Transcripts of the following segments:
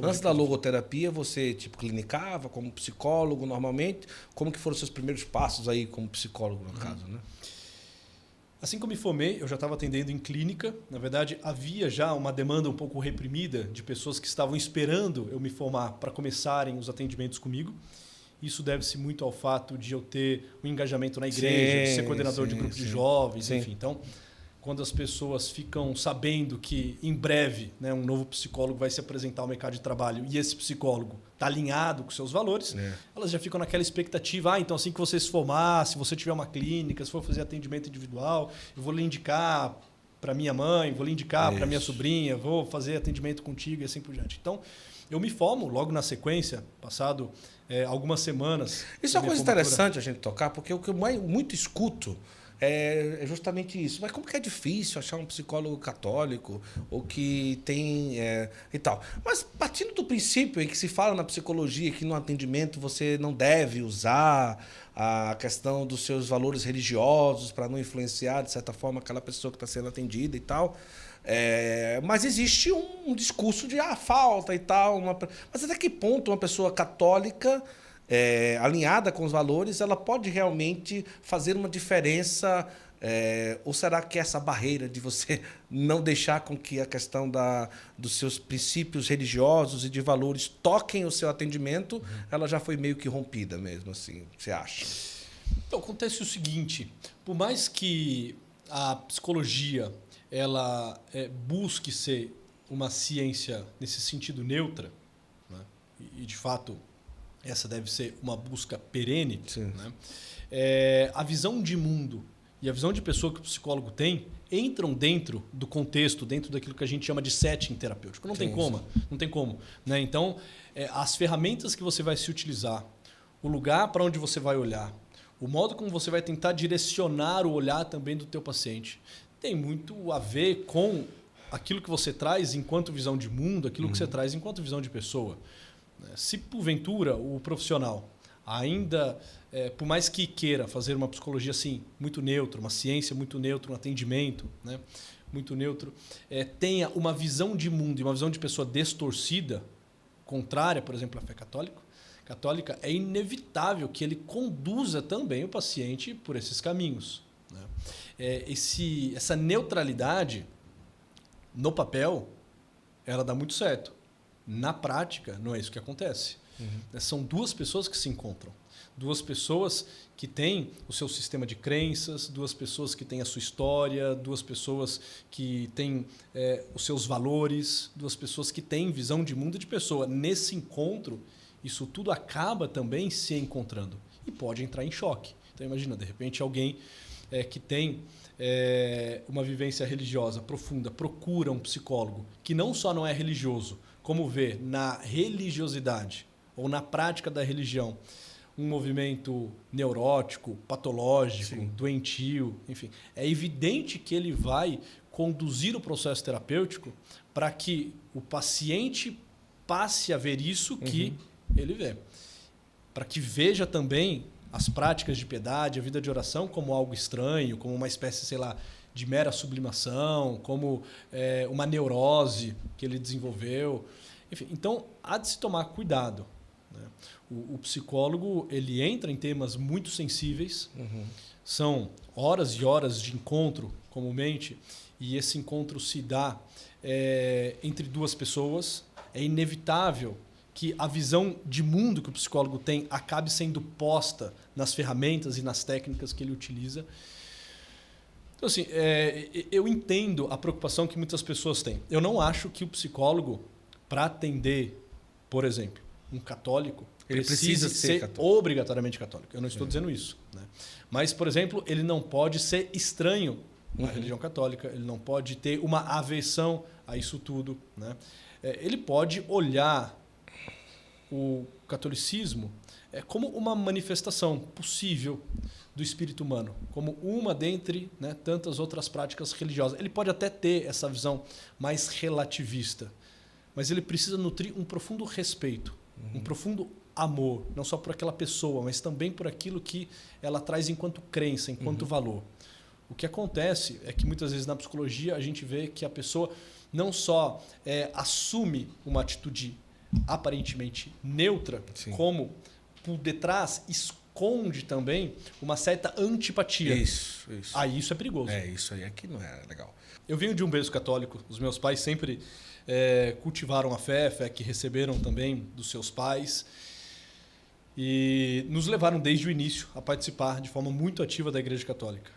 Antes da logoterapia, você tipo clinicava como psicólogo normalmente? Como que foram os seus primeiros passos aí como psicólogo, no caso, né? Assim que eu me formei, eu já estava atendendo em clínica. Na verdade, havia já uma demanda um pouco reprimida de pessoas que estavam esperando eu me formar para começarem os atendimentos comigo. Isso deve-se muito ao fato de eu ter um engajamento na igreja, de ser coordenador de grupo de jovens, enfim. Então, quando as pessoas ficam sabendo que em breve, né, um novo psicólogo vai se apresentar ao mercado de trabalho e esse psicólogo está alinhado com seus valores, elas já ficam naquela expectativa, então assim que você se formar, se você tiver uma clínica, se for fazer atendimento individual, eu vou lhe indicar para minha mãe, vou lhe indicar para minha sobrinha, vou fazer atendimento contigo e assim por diante. Então, eu me formo logo na sequência, passado algumas semanas. Isso é uma coisa interessante a gente tocar, porque o que eu muito escuto é justamente isso. Mas como que é difícil achar um psicólogo católico ou que tem e tal. Mas partindo do princípio em que se fala na psicologia que no atendimento você não deve usar a questão dos seus valores religiosos para não influenciar, de certa forma, aquela pessoa que está sendo atendida e tal. Mas existe um discurso de falta e tal. Mas até que ponto uma pessoa católica alinhada com os valores, ela pode realmente fazer uma diferença? Ou será que essa barreira de você não deixar com que a questão dos seus princípios religiosos e de valores toquem o seu atendimento, ela já foi meio que rompida mesmo, assim, você acha? Então, acontece o seguinte, por mais que a psicologia ela busque ser uma ciência nesse sentido neutra, né? E de fato essa deve ser uma busca perene, né? A visão de mundo e a visão de pessoa que o psicólogo tem entram dentro do contexto, dentro daquilo que a gente chama de setting terapêutico. Não tem como. Né? Então, as ferramentas que você vai se utilizar, o lugar para onde você vai olhar, o modo como você vai tentar direcionar o olhar também do teu paciente, tem muito a ver com aquilo que você traz enquanto visão de mundo, aquilo que você traz enquanto visão de pessoa. Se porventura o profissional ainda, por mais que queira fazer uma psicologia assim, muito neutra, uma ciência muito neutra, um atendimento, né, muito neutro, tenha uma visão de mundo e uma visão de pessoa distorcida, contrária, por exemplo, à fé católica, é inevitável que ele conduza também o paciente por esses caminhos. Né? Essa neutralidade, no papel, ela dá muito certo. Na prática, não é isso que acontece. São duas pessoas que se encontram. Duas pessoas que têm o seu sistema de crenças, duas pessoas que têm a sua história, duas pessoas que têm os seus valores, duas pessoas que têm visão de mundo de pessoa. Nesse encontro, isso tudo acaba também se encontrando e pode entrar em choque. Então, imagina, de repente, alguém que tem uma vivência religiosa profunda procura um psicólogo que não só não é religioso, como vê na religiosidade ou na prática da religião um movimento neurótico, patológico, doentio, enfim. É evidente que ele vai conduzir o processo terapêutico para que o paciente passe a ver isso que ele vê. Para que veja também as práticas de piedade, a vida de oração como algo estranho, como uma espécie, sei lá, de mera sublimação, como uma neurose que ele desenvolveu. Enfim, então, há de se tomar cuidado. Né? O psicólogo ele entra em temas muito sensíveis, são horas e horas de encontro, comumente, e esse encontro se dá entre duas pessoas. É inevitável que a visão de mundo que o psicólogo tem acabe sendo posta nas ferramentas e nas técnicas que ele utiliza. Então, assim, eu entendo a preocupação que muitas pessoas têm. Eu não acho que o psicólogo, para atender, por exemplo, um católico, ele precisa ser obrigatoriamente católico. Eu não estou dizendo isso. Né? Mas, por exemplo, ele não pode ser estranho à religião católica, ele não pode ter uma aversão a isso tudo. Né? Ele pode olhar o catolicismo como uma manifestação possível do espírito humano, como uma dentre, né, tantas outras práticas religiosas. Ele pode até ter essa visão mais relativista, mas ele precisa nutrir um profundo respeito, um profundo amor, não só por aquela pessoa, mas também por aquilo que ela traz enquanto crença, enquanto valor. O que acontece é que muitas vezes na psicologia a gente vê que a pessoa não só assume uma atitude aparentemente neutra, Sim. como por detrás esconde também uma certa antipatia. Isso. Aí isso é perigoso. Isso aí aqui não é legal. Eu venho de um berço católico. Os meus pais sempre cultivaram a fé que receberam também dos seus pais. E nos levaram desde o início a participar de forma muito ativa da Igreja Católica.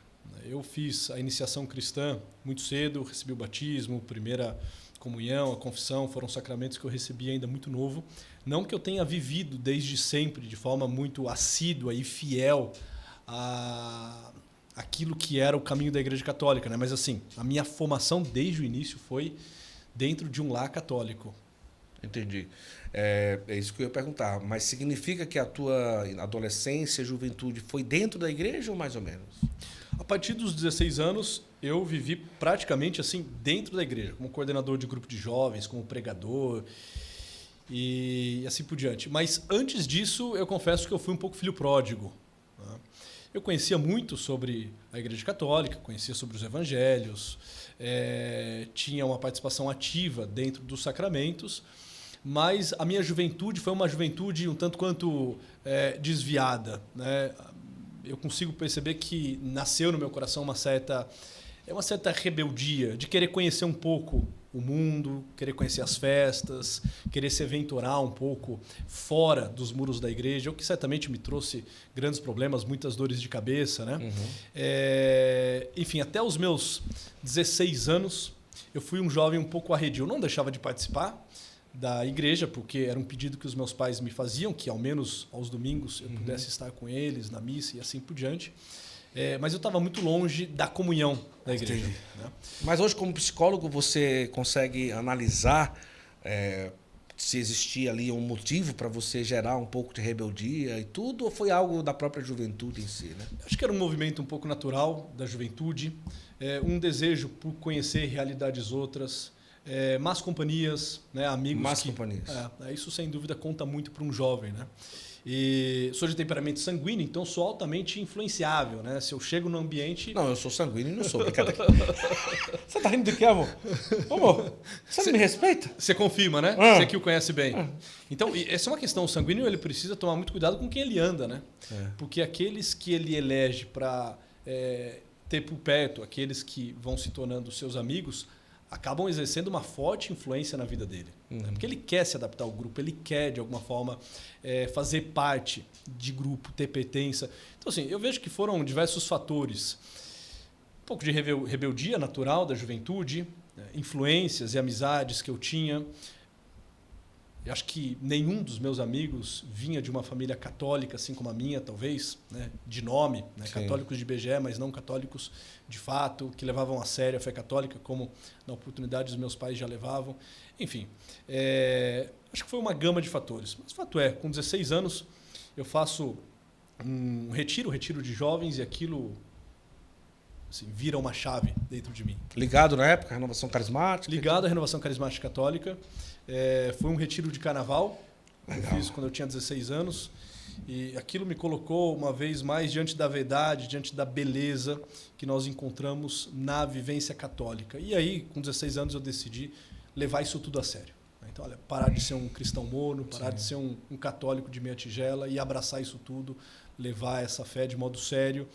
Eu fiz a iniciação cristã muito cedo, recebi o batismo, primeira comunhão, a confissão, foram sacramentos que eu recebi ainda muito novo. Não que eu tenha vivido desde sempre de forma muito assídua e fiel a aquilo que era o caminho da Igreja Católica, né? Mas assim, a minha formação desde o início foi dentro de um lar católico. Entendi. É isso que eu ia perguntar. Mas significa que a tua adolescência, juventude foi dentro da igreja ou mais ou menos? A partir dos 16 anos, eu vivi praticamente assim dentro da igreja, como coordenador de grupo de jovens, como pregador e assim por diante. Mas antes disso, eu confesso que eu fui um pouco filho pródigo. Eu conhecia muito sobre a Igreja Católica, conhecia sobre os evangelhos, tinha uma participação ativa dentro dos sacramentos, mas a minha juventude foi uma juventude um tanto quanto desviada, né? Eu consigo perceber que nasceu no meu coração uma certa rebeldia de querer conhecer um pouco o mundo, querer conhecer as festas, querer se aventurar um pouco fora dos muros da igreja, o que certamente me trouxe grandes problemas, muitas dores de cabeça, né? Uhum. Enfim, até os meus 16 anos, eu fui um jovem um pouco arredio. Eu não deixava de participar da igreja, porque era um pedido que os meus pais me faziam, que ao menos aos domingos eu pudesse estar com eles na missa e assim por diante. Mas eu estava muito longe da comunhão da igreja. Né? Mas hoje, como psicólogo, você consegue analisar se existia ali um motivo para você gerar um pouco de rebeldia e tudo, ou foi algo da própria juventude em si? Né? Acho que era um movimento um pouco natural da juventude, um desejo por conhecer realidades outras, más companhias, né? Amigos. Más companhias. Isso, sem dúvida, conta muito para um jovem. Né? E sou de temperamento sanguíneo, então sou altamente influenciável, né? Se eu chego no ambiente... Não, eu sou sanguíneo e não sou. Brincadeira. Você tá rindo de quê, amor? Amor, você não me respeita? Você confirma, né? Você que o conhece bem. Então, essa é uma questão. O sanguíneo ele precisa tomar muito cuidado com quem ele anda, né? Porque aqueles que ele elege para ter por perto, aqueles que vão se tornando seus amigos, acabam exercendo uma forte influência na vida dele. Né? Porque ele quer se adaptar ao grupo, ele quer, de alguma forma, fazer parte de grupo, ter pertença. Então, assim, eu vejo que foram diversos fatores. Um pouco de rebeldia natural da juventude, influências e amizades que eu tinha. Eu acho que nenhum dos meus amigos vinha de uma família católica, assim como a minha, talvez, né? De nome, né? Católicos de IBGE, mas não católicos de fato, que levavam a sério a fé católica, como na oportunidade os meus pais já levavam. Enfim, acho que foi uma gama de fatores. Mas o fato é, com 16 anos, eu faço um retiro de jovens e aquilo assim, vira uma chave dentro de mim. Ligado na época, Renovação Carismática? Ligado à Renovação Carismática Católica. Foi um retiro de carnaval, Legal. que eu fiz quando eu tinha 16 anos. E aquilo me colocou uma vez mais diante da verdade, diante da beleza que nós encontramos na vivência católica. E aí, com 16 anos, eu decidi levar isso tudo a sério. Então, olha, parar de ser um cristão morno, parar de ser um católico de meia tigela e abraçar isso tudo, levar essa fé de modo sério.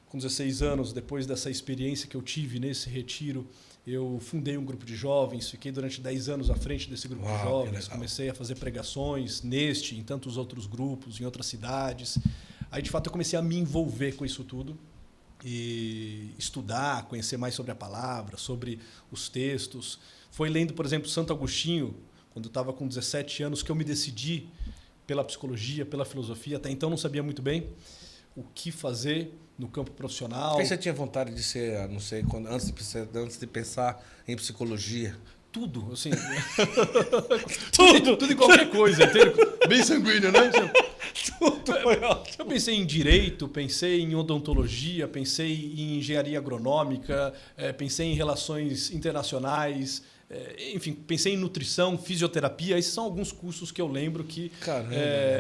Com 16 anos, depois dessa experiência que eu tive nesse retiro, eu fundei um grupo de jovens, fiquei durante 10 anos à frente desse grupo de jovens, comecei a fazer pregações neste, em tantos outros grupos, em outras cidades. Aí, de fato, eu comecei a me envolver com isso tudo e estudar, conhecer mais sobre a palavra, sobre os textos. Foi lendo, por exemplo, Santo Agostinho, quando eu estava com 17 anos, que eu me decidi pela psicologia, pela filosofia. Até então não sabia muito bem o que fazer no campo profissional. O que você tinha vontade de ser, não sei, antes de pensar em psicologia? Tudo, assim. tudo e qualquer coisa, entendeu? Bem sanguíneo, né? Tudo foi ótimo. Eu pensei em direito, pensei em odontologia, pensei em engenharia agronômica, pensei em relações internacionais, enfim, pensei em nutrição, fisioterapia. Esses são alguns cursos que eu lembro que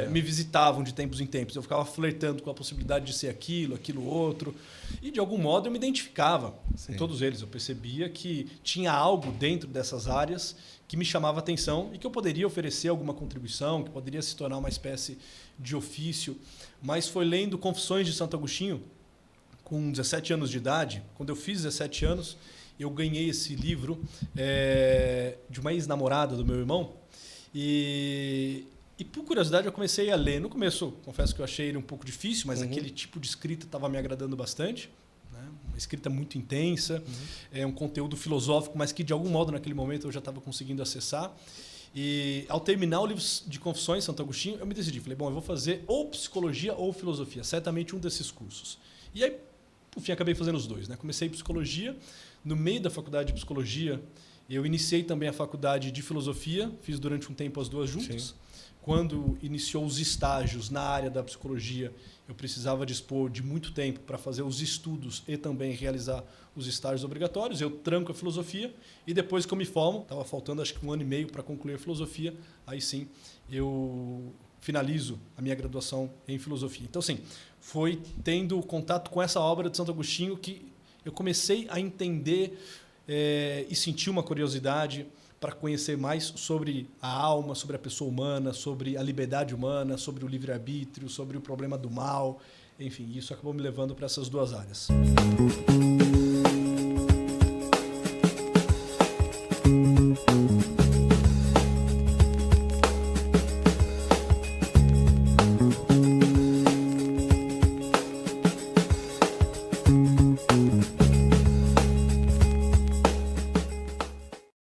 me visitavam de tempos em tempos. Eu ficava flertando com a possibilidade de ser aquilo outro. E, de algum modo, eu me identificava com todos eles. Eu percebia que tinha algo dentro dessas áreas que me chamava a atenção e que eu poderia oferecer alguma contribuição, que poderia se tornar uma espécie de ofício. Mas foi lendo Confissões de Santo Agostinho, com 17 anos de idade. Quando eu fiz 17 anos, eu ganhei esse livro de uma ex-namorada do meu irmão. E por curiosidade eu comecei a ler. No começo, confesso que eu achei ele um pouco difícil, mas aquele tipo de escrita estava me agradando bastante. Uma escrita muito intensa, um conteúdo filosófico, mas que de algum modo naquele momento eu já estava conseguindo acessar. E ao terminar o livro de Confissões, Santo Agostinho, eu me decidi. Falei, bom, eu vou fazer ou psicologia ou filosofia, certamente um desses cursos. E aí, por fim, acabei fazendo os dois. Comecei psicologia, no meio da faculdade de psicologia, eu iniciei também a faculdade de filosofia, fiz durante um tempo as duas juntas. Sim. Quando iniciou os estágios na área da psicologia, eu precisava dispor de muito tempo para fazer os estudos e também realizar os estágios obrigatórios. Eu tranco a filosofia e depois que eu me formo, estava faltando acho que 1 ano e meio para concluir a filosofia, aí sim eu finalizo a minha graduação em filosofia. Então, sim, foi tendo contato com essa obra de Santo Agostinho que eu comecei a entender e sentir uma curiosidade para conhecer mais sobre a alma, sobre a pessoa humana, sobre a liberdade humana, sobre o livre-arbítrio, sobre o problema do mal. Enfim, isso acabou me levando para essas duas áreas.